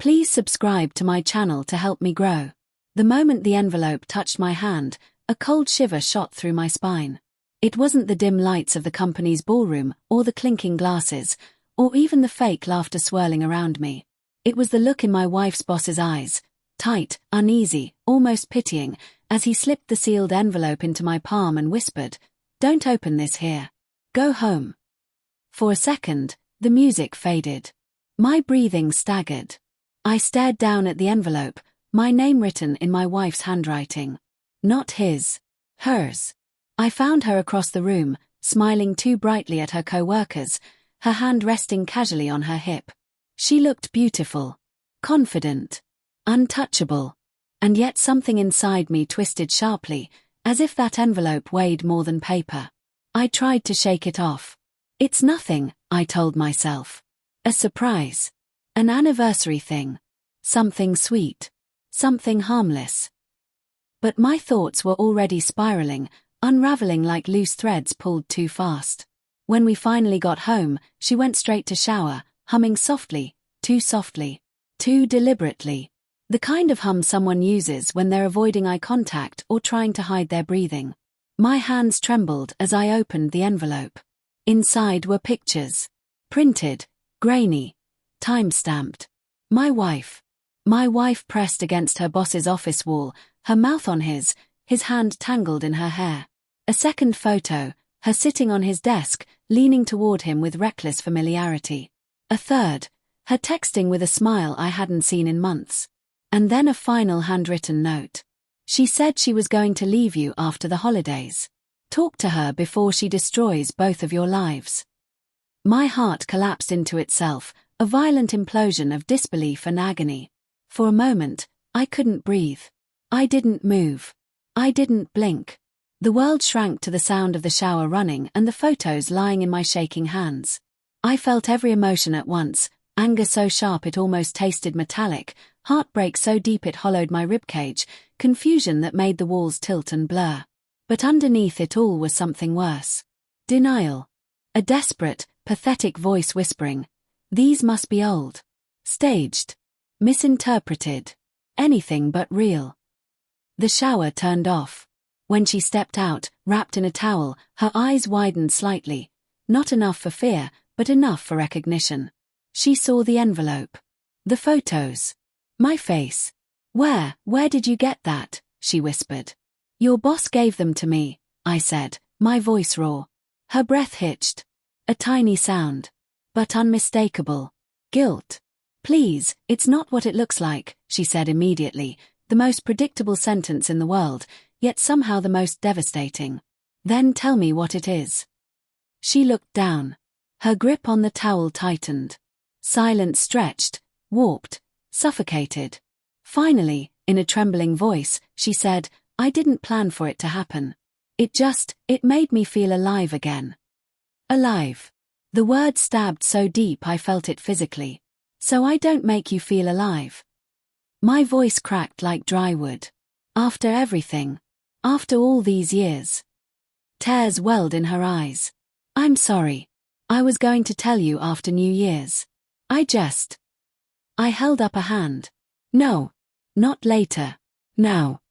Please subscribe to my channel to help me grow. The moment the envelope touched my hand, a cold shiver shot through my spine. It wasn't the dim lights of the company's ballroom, or the clinking glasses, or even the fake laughter swirling around me. It was the look in my wife's boss's eyes, tight, uneasy, almost pitying, as he slipped the sealed envelope into my palm and whispered, "Don't open this here. Go home." For a second, the music faded. My breathing staggered. I stared down at the envelope, my name written in my wife's handwriting. Not his. Hers. I found her across the room, smiling too brightly at her co-workers, her hand resting casually on her hip. She looked beautiful, confident, untouchable, and yet something inside me twisted sharply, as if that envelope weighed more than paper. I tried to shake it off. It's nothing, I told myself. A surprise. An anniversary thing. Something sweet. Something harmless. But my thoughts were already spiraling, unraveling like loose threads pulled too fast. When we finally got home, she went straight to shower, humming softly, too deliberately. The kind of hum someone uses when they're avoiding eye contact or trying to hide their breathing. My hands trembled as I opened the envelope. Inside were pictures. Printed, grainy, time-stamped. My wife. My wife pressed against her boss's office wall, her mouth on his hand tangled in her hair. A second photo, her sitting on his desk, leaning toward him with reckless familiarity. A third, her texting with a smile I hadn't seen in months. And then a final handwritten note. She said she was going to leave you after the holidays. Talk to her before she destroys both of your lives. My heart collapsed into itself, a violent implosion of disbelief and agony. For a moment, I couldn't breathe. I didn't move. I didn't blink. The world shrank to the sound of the shower running and the photos lying in my shaking hands. I felt every emotion at once, anger so sharp it almost tasted metallic, heartbreak so deep it hollowed my ribcage, confusion that made the walls tilt and blur. But underneath it all was something worse. Denial. A desperate, pathetic voice whispering, "These must be old. Staged. Misinterpreted. Anything but real." The shower turned off. When she stepped out, wrapped in a towel, her eyes widened slightly, not enough for fear, but enough for recognition. She saw the envelope. The photos. My face. Where did you get that?" she whispered. "Your boss gave them to me," I said, my voice raw. Her breath hitched. A tiny sound. But unmistakable. Guilt. "Please, it's not what it looks like," she said immediately, the most predictable sentence in the world, yet somehow the most devastating. "Then tell me what it is." She looked down. Her grip on the towel tightened. Silence stretched, warped, suffocated. Finally, in a trembling voice, she said, "I didn't plan for it to happen. It made me feel alive again." Alive. The word stabbed so deep I felt it physically. "So I don't make you feel alive?" My voice cracked like dry wood. "After everything. After all these years." Tears welled in her eyes. "I'm sorry. I was going to tell you after New Year's. I held up a hand. "No. Not later. Now."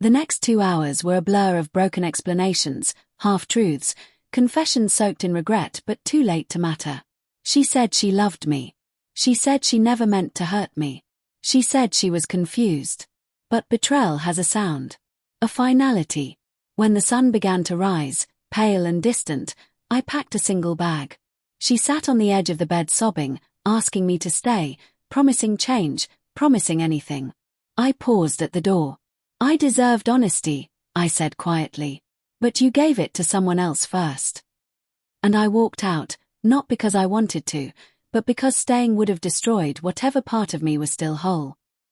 The next 2 hours were a blur of broken explanations, half-truths, confessions soaked in regret but too late to matter. She said she loved me. She said she never meant to hurt me. She said she was confused. But betrayal has a sound. A finality. When the sun began to rise, pale and distant, I packed a single bag. She sat on the edge of the bed sobbing, asking me to stay, promising change, promising anything. I paused at the door. "I deserved honesty," I said quietly. "But you gave it to someone else first." And I walked out, not because I wanted to, but because staying would have destroyed whatever part of me was still whole.